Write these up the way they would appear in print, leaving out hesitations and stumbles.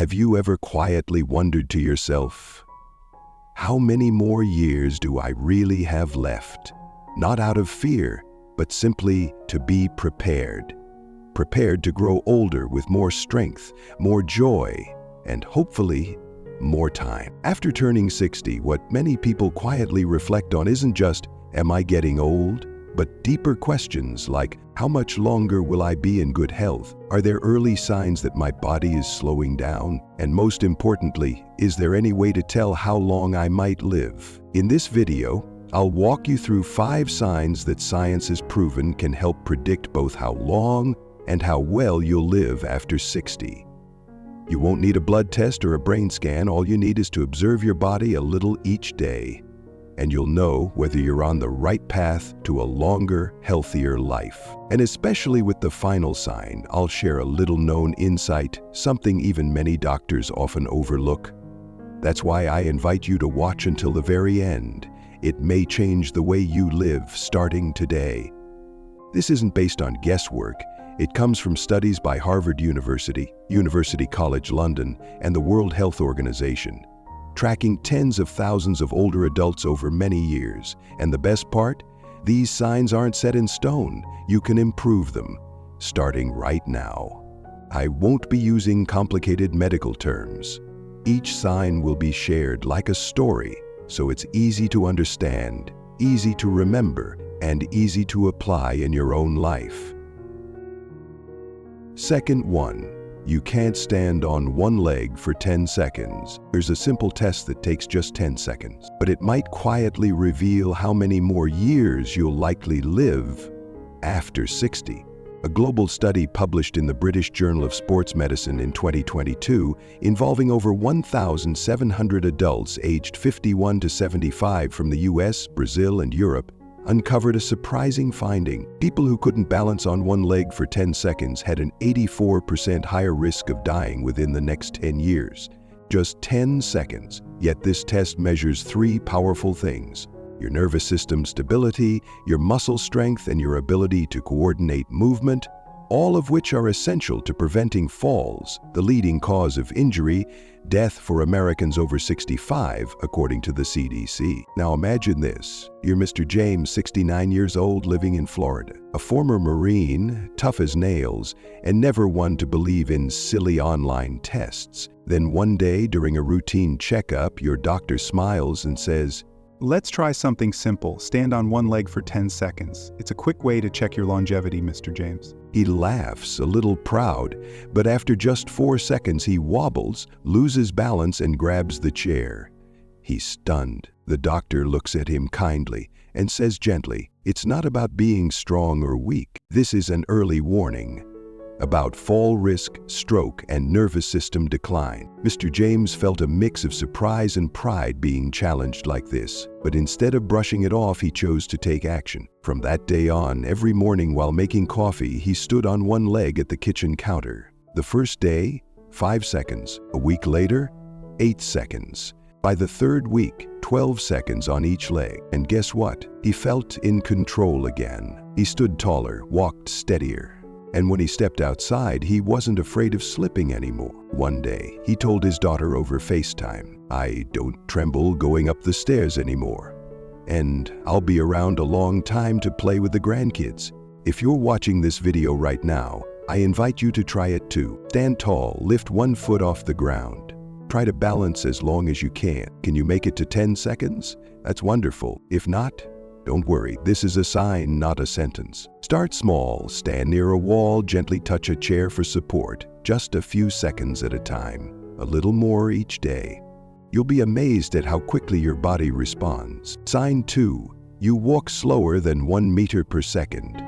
Have you ever quietly wondered to yourself, how many more years do I really have left? Not out of fear, but simply to be prepared. Prepared to grow older with more strength, more joy, and hopefully, more time. After turning 60, what many people quietly reflect on isn't just, am I getting old? But deeper questions like, how much longer will I be in good health? Are there early signs that my body is slowing down? And most importantly, is there any way to tell how long I might live? In this video, I'll walk you through 5 signs that science has proven can help predict both how long and how well you'll live after 60. You won't need a blood test or a brain scan. All you need is to observe your body a little each day, and you'll know whether you're on the right path to a longer, healthier life. And especially with the final sign, I'll share a little-known insight, something even many doctors often overlook. That's why I invite you to watch until the very end. It may change the way you live starting today. This isn't based on guesswork. It comes from studies by Harvard University, University College London, and the World Health Organization, tracking tens of thousands of older adults over many years. And the best part? These signs aren't set in stone. You can improve them, starting right now. I won't be using complicated medical terms. Each sign will be shared like a story, so it's easy to understand, easy to remember, and easy to apply in your own life. Second one, you can't stand on one leg for 10 seconds. There's a simple test that takes just 10 seconds, but it might quietly reveal how many more years you'll likely live after 60. A global study published in the British Journal of Sports Medicine in 2022, involving over 1,700 adults aged 51 to 75 from the US, Brazil, and Europe, uncovered a surprising finding. People who couldn't balance on one leg for 10 seconds had an 84% higher risk of dying within the next 10 years. Just 10 seconds. Yet this test measures 3 powerful things: your nervous system stability, your muscle strength, and your ability to coordinate movement, all of which are essential to preventing falls, the leading cause of injury, death for Americans over 65, according to the CDC. Now imagine this. You're Mr. James, 69 years old, living in Florida. A former Marine, tough as nails, and never one to believe in silly online tests. Then one day, during a routine checkup, your doctor smiles and says, "Let's try something simple. Stand on one leg for 10 seconds. It's a quick way to check your longevity, Mr. James." He laughs, a little proud, but after just 4 seconds he wobbles, loses balance, and grabs the chair. He's stunned. The doctor looks at him kindly and says gently, "It's not about being strong or weak. This is an early warning about fall risk, stroke, and nervous system decline." Mr. James felt a mix of surprise and pride being challenged like this, but instead of brushing it off, he chose to take action. From that day on, every morning while making coffee, he stood on one leg at the kitchen counter. The first day, 5 seconds. A week later, 8 seconds. By the 3rd week, 12 seconds on each leg. And guess what? He felt in control again. He stood taller, walked steadier. And when he stepped outside, he wasn't afraid of slipping anymore. One day, he told his daughter over FaceTime, "I don't tremble going up the stairs anymore. And I'll be around a long time to play with the grandkids." If you're watching this video right now, I invite you to try it too. Stand tall, lift one foot off the ground. Try to balance as long as you can. Can you make it to 10 seconds? That's wonderful. If not, don't worry, this is a sign, not a sentence. Start small, stand near a wall, gently touch a chair for support, just a few seconds at a time, a little more each day. You'll be amazed at how quickly your body responds. Sign 2, you walk slower than 1 meter per second.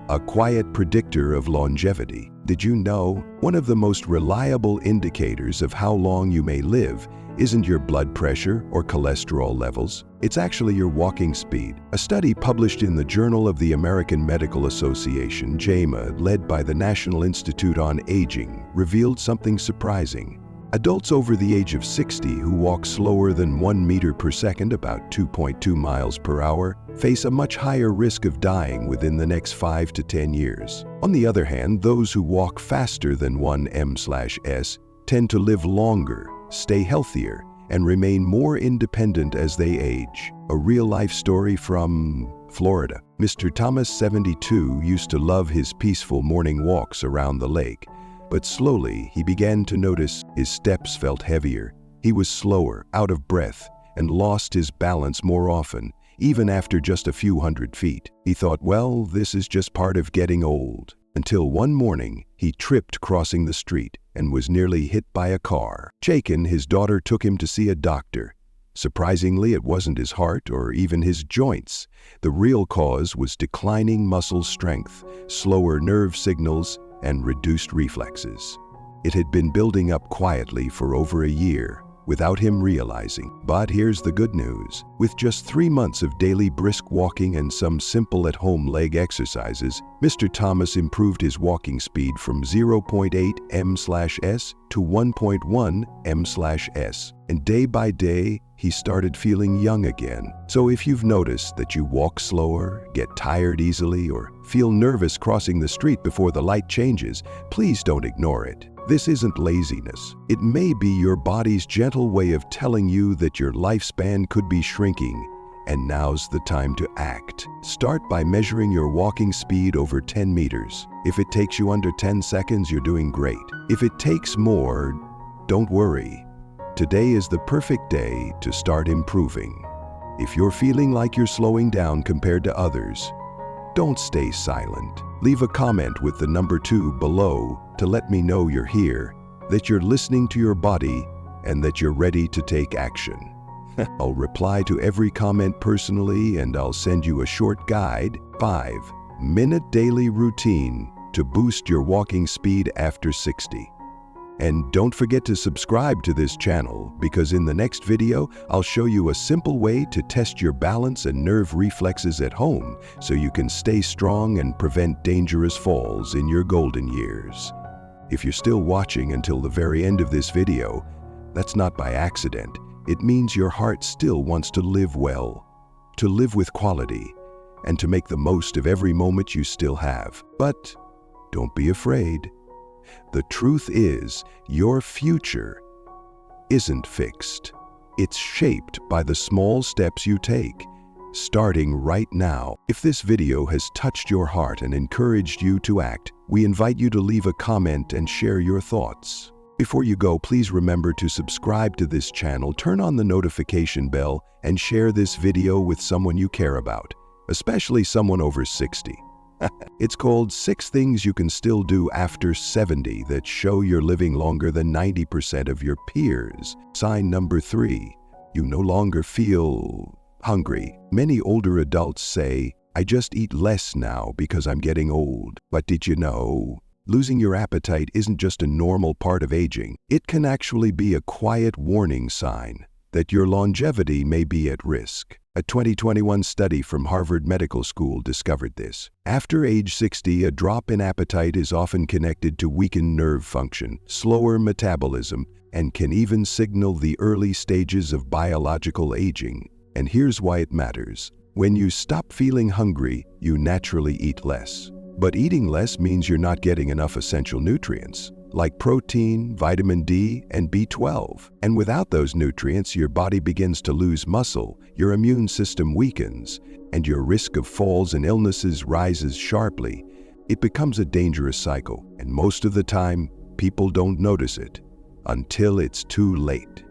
A quiet predictor of longevity. Did you know one of the most reliable indicators of how long you may live isn't your blood pressure or cholesterol levels? It's actually your walking speed. A study published in the Journal of the American Medical Association, JAMA, led by the National Institute on Aging, revealed something surprising. Adults over the age of 60 who walk slower than 1 meter per second, about 2.2 miles per hour, face a much higher risk of dying within the next 5 to 10 years. On the other hand, those who walk faster than 1 m/s, tend to live longer, stay healthier, and remain more independent as they age. A real-life story from Florida. Mr. Thomas, 72, used to love his peaceful morning walks around the lake, but slowly he began to notice his steps felt heavier. He was slower, out of breath, and lost his balance more often, even after just a few hundred feet. He thought, well, this is just part of getting old. Until one morning, he tripped crossing the street and was nearly hit by a car. Shaken, his daughter took him to see a doctor. Surprisingly, it wasn't his heart or even his joints. The real cause was declining muscle strength, slower nerve signals, and reduced reflexes. It had been building up quietly for over a year, without him realizing. But here's the good news. With just 3 months of daily brisk walking and some simple at-home leg exercises, Mr. Thomas improved his walking speed from 0.8 m/s to 1.1 m/s. And day by day, he started feeling young again. So if you've noticed that you walk slower, get tired easily, or feel nervous crossing the street before the light changes, please don't ignore it. This isn't laziness. It may be your body's gentle way of telling you that your lifespan could be shrinking, and now's the time to act. Start by measuring your walking speed over 10 meters. If it takes you under 10 seconds, you're doing great. If it takes more, don't worry. Today is the perfect day to start improving. If you're feeling like you're slowing down compared to others, don't stay silent. Leave a comment with the number 2 below to let me know you're here, that you're listening to your body, and that you're ready to take action. I'll reply to every comment personally, and I'll send you a short guide, 5-minute daily routine to boost your walking speed after 60. And don't forget to subscribe to this channel, because in the next video, I'll show you a simple way to test your balance and nerve reflexes at home so you can stay strong and prevent dangerous falls in your golden years. If you're still watching until the very end of this video, that's not by accident. It means your heart still wants to live well, to live with quality, and to make the most of every moment you still have. But don't be afraid. The truth is, your future isn't fixed. It's shaped by the small steps you take, starting right now. If this video has touched your heart and encouraged you to act, we invite you to leave a comment and share your thoughts. Before you go, please remember to subscribe to this channel, turn on the notification bell, and share this video with someone you care about, especially someone over 60. It's called 6 Things You Can Still Do After 70 That Show You're Living Longer Than 90% of Your Peers. Sign number 3, you no longer feel hungry. Many older adults say, I just eat less now because I'm getting old. But did you know, losing your appetite isn't just a normal part of aging. It can actually be a quiet warning sign that your longevity may be at risk. A 2021 study from Harvard Medical School discovered this. After age 60, a drop in appetite is often connected to weakened nerve function, slower metabolism, and can even signal the early stages of biological aging. And here's why it matters. When you stop feeling hungry, you naturally eat less. But eating less means you're not getting enough essential nutrients, like protein, vitamin D, and B12. And without those nutrients, your body begins to lose muscle, your immune system weakens, and your risk of falls and illnesses rises sharply. It becomes a dangerous cycle, and most of the time, people don't notice it until it's too late.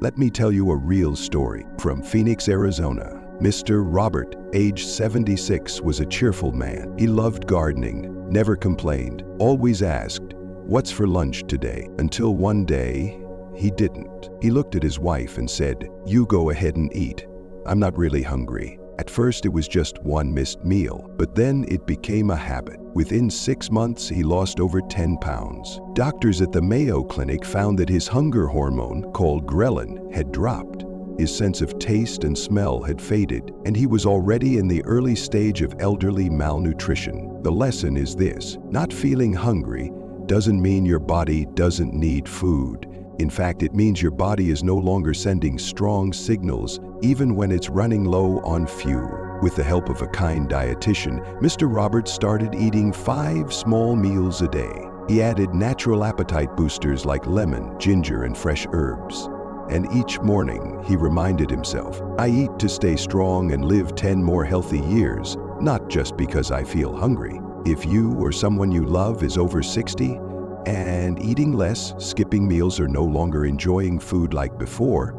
Let me tell you a real story from Phoenix, Arizona. Mr. Robert, age 76, was a cheerful man. He loved gardening, never complained, always asked, "What's for lunch today?" Until one day, he didn't. He looked at his wife and said, "You go ahead and eat. I'm not really hungry." At first, it was just one missed meal, but then it became a habit. Within 6 months, he lost over 10 pounds. Doctors at the Mayo Clinic found that his hunger hormone, called ghrelin, had dropped. His sense of taste and smell had faded, and he was already in the early stage of elderly malnutrition. The lesson is this: not feeling hungry doesn't mean your body doesn't need food. In fact, it means your body is no longer sending strong signals, even when it's running low on fuel. With the help of a kind dietitian, Mr. Roberts started eating 5 small meals a day. He added natural appetite boosters like lemon, ginger, and fresh herbs. And each morning, he reminded himself, I eat to stay strong and live 10 more healthy years, not just because I feel hungry. If you or someone you love is over 60 and eating less, skipping meals, or no longer enjoying food like before,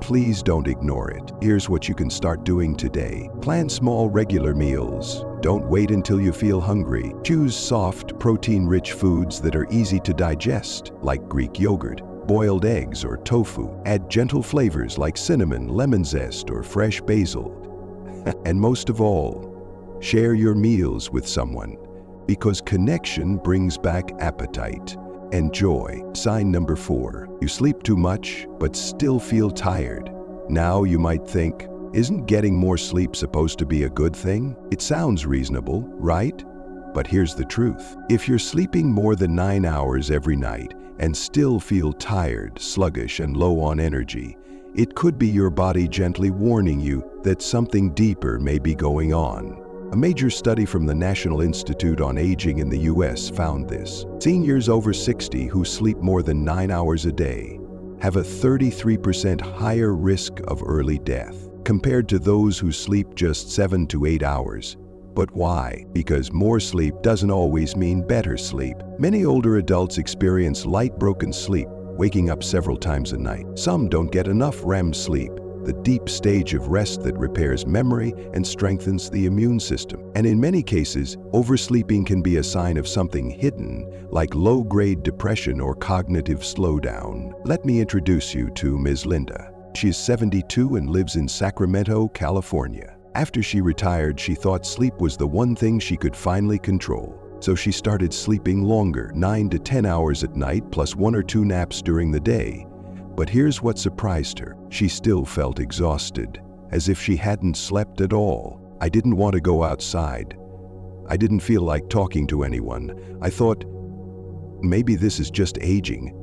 please don't ignore it. Here's what you can start doing today. Plan small, regular meals. Don't wait until you feel hungry. Choose soft, protein-rich foods that are easy to digest, like Greek yogurt, boiled eggs, or tofu. Add gentle flavors like cinnamon, lemon zest, or fresh basil. And most of all, share your meals with someone, because connection brings back appetite and joy. Sign number 4. You sleep too much, but still feel tired. Now you might think, isn't getting more sleep supposed to be a good thing? It sounds reasonable, right? But here's the truth. If you're sleeping more than 9 hours every night and still feel tired, sluggish, and low on energy, it could be your body gently warning you that something deeper may be going on. A major study from the National Institute on Aging in the US found this. Seniors over 60 who sleep more than 9 hours a day have a 33% higher risk of early death compared to those who sleep just 7 to 8 hours. But why? Because more sleep doesn't always mean better sleep. Many older adults experience light, broken sleep, waking up several times a night. Some don't get enough REM sleep, the deep stage of rest that repairs memory and strengthens the immune system. And in many cases, oversleeping can be a sign of something hidden, like low-grade depression or cognitive slowdown. Let me introduce you to Ms. Linda. She is 72 and lives in Sacramento, California. After she retired, she thought sleep was the one thing she could finally control. So she started sleeping longer, 9 to 10 hours at night, plus 1 or 2 naps during the day. But here's what surprised her. She still felt exhausted, as if she hadn't slept at all. I didn't want to go outside. I didn't feel like talking to anyone. I thought, maybe this is just aging.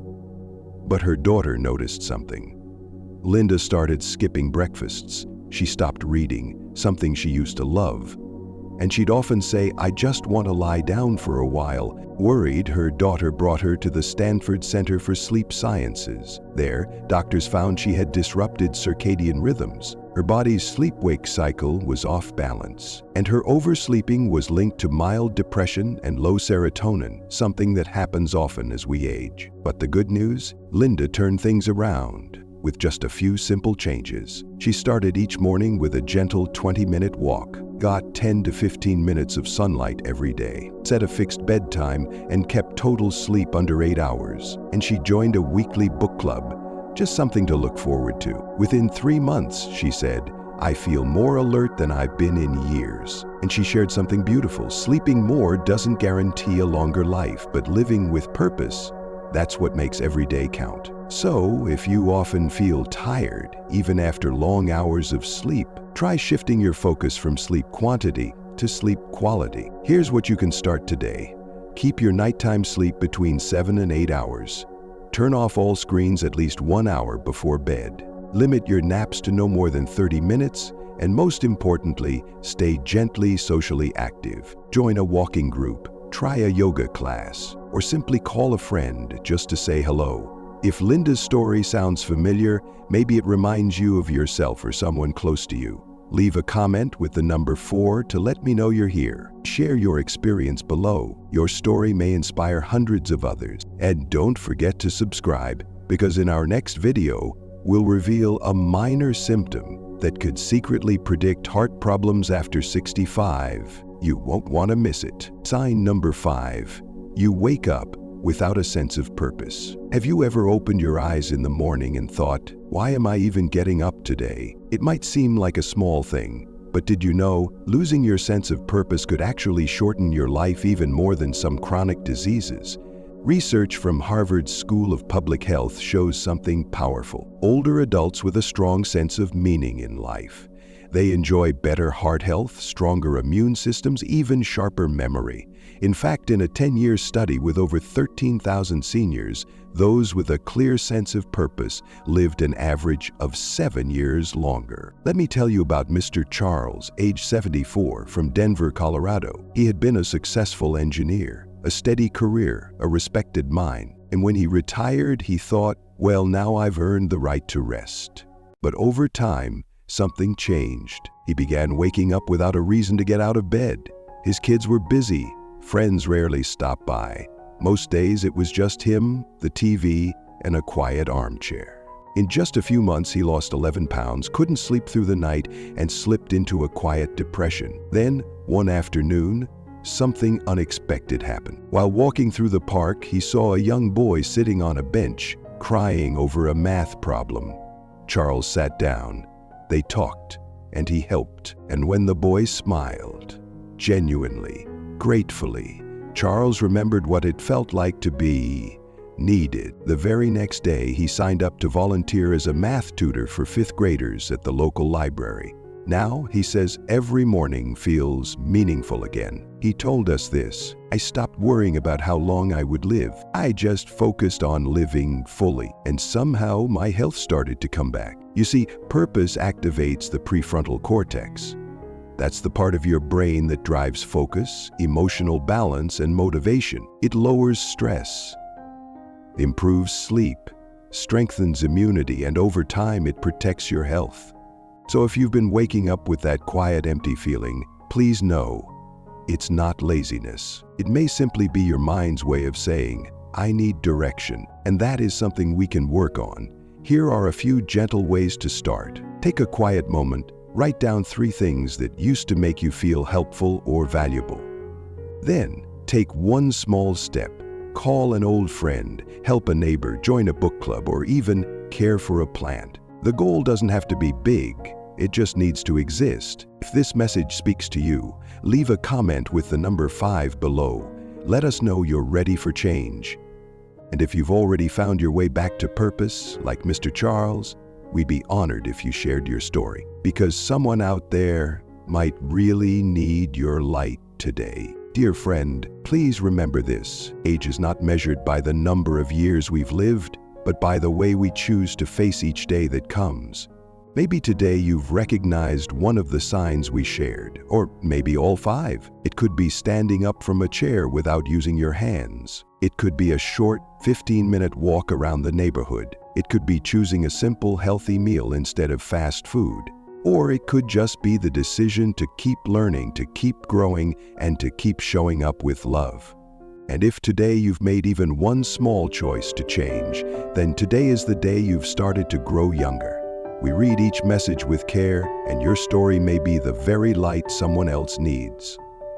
But her daughter noticed something. Linda started skipping breakfasts. She stopped reading, something she used to love. And she'd often say, I just want to lie down for a while. Worried, her daughter brought her to the Stanford Center for Sleep Sciences. There, doctors found she had disrupted circadian rhythms. Her body's sleep-wake cycle was off balance, and her oversleeping was linked to mild depression and low serotonin, something that happens often as we age. But the good news? Linda turned things around. With just a few simple changes. She started each morning with a gentle 20-minute walk, got 10 to 15 minutes of sunlight every day, set a fixed bedtime, and kept total sleep under 8 hours. And she joined a weekly book club, just something to look forward to. Within 3 months, she said, I feel more alert than I've been in years. And she shared something beautiful. Sleeping more doesn't guarantee a longer life, but living with purpose, that's what makes every day count. So, if you often feel tired, even after long hours of sleep, try shifting your focus from sleep quantity to sleep quality. Here's what you can start today. Keep your nighttime sleep between 7 and 8 hours. Turn off all screens at least 1 hour before bed. Limit your naps to no more than 30 minutes. And most importantly, stay gently socially active. Join a walking group, try a yoga class, or simply call a friend just to say hello. If Linda's story sounds familiar, maybe it reminds you of yourself or someone close to you. Leave a comment with the number 4 to let me know you're here. Share your experience below. Your story may inspire hundreds of others. And don't forget to subscribe, because in our next video, we'll reveal a minor symptom that could secretly predict heart problems after 65. You won't want to miss it. Sign number 5. You wake up without a sense of purpose. Have you ever opened your eyes in the morning and thought, why am I even getting up today? It might seem like a small thing, but did you know losing your sense of purpose could actually shorten your life even more than some chronic diseases? Research from Harvard's School of Public Health shows something powerful. Older adults with a strong sense of meaning in life. They enjoy better heart health, stronger immune systems, even sharper memory. In fact, in a 10-year study with over 13,000 seniors, those with a clear sense of purpose lived an average of 7 years longer. Let me tell you about Mr. Charles, age 74, from Denver, Colorado. He had been a successful engineer, a steady career, a respected mind. And when he retired, he thought, well, now I've earned the right to rest. But over time, something changed. He began waking up without a reason to get out of bed. His kids were busy. Friends rarely stopped by. Most days it was just him, the TV, and a quiet armchair. In just a few months, he lost 11 pounds, couldn't sleep through the night, and slipped into a quiet depression. Then, one afternoon, something unexpected happened. While walking through the park, he saw a young boy sitting on a bench, crying over a math problem. Charles sat down. They talked, and he helped. And when the boy smiled, genuinely, gratefully, Charles remembered what it felt like to be needed. The very next day, he signed up to volunteer as a math tutor for fifth graders at the local library. Now, he says, every morning feels meaningful again. He told us this: I stopped worrying about how long I would live. I just focused on living fully, and somehow my health started to come back. You see, purpose activates the prefrontal cortex. That's the part of your brain that drives focus, emotional balance, and motivation. It lowers stress, improves sleep, strengthens immunity, and over time it protects your health. So if you've been waking up with that quiet, empty feeling, please know it's not laziness. It may simply be your mind's way of saying, I need direction, and that is something we can work on. Here are a few gentle ways to start. Take a quiet moment, write down 3 things that used to make you feel helpful or valuable. Then, take one small step. Call an old friend, help a neighbor, join a book club, or even care for a plant. The goal doesn't have to be big, it just needs to exist. If this message speaks to you, leave a comment with the number 5 below. Let us know you're ready for change. And if you've already found your way back to purpose, like Mr. Charles, we'd be honored if you shared your story, because someone out there might really need your light today. Dear friend, please remember this: age is not measured by the number of years we've lived, but by the way we choose to face each day that comes. Maybe today you've recognized one of the signs we shared, or maybe all 5. It could be standing up from a chair without using your hands. It could be a short 15-minute walk around the neighborhood. It could be choosing a simple, healthy meal instead of fast food. Or it could just be the decision to keep learning, to keep growing, and to keep showing up with love. And if today you've made even one small choice to change, then today is the day you've started to grow younger. We read each message with care, and your story may be the very light someone else needs,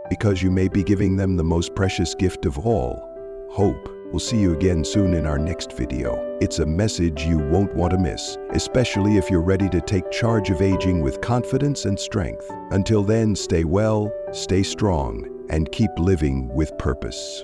because you may be giving them the most precious gift of all, hope. We'll see you again soon in our next video. It's a message you won't want to miss, especially if you're ready to take charge of aging with confidence and strength. Until then, stay well, stay strong, and keep living with purpose.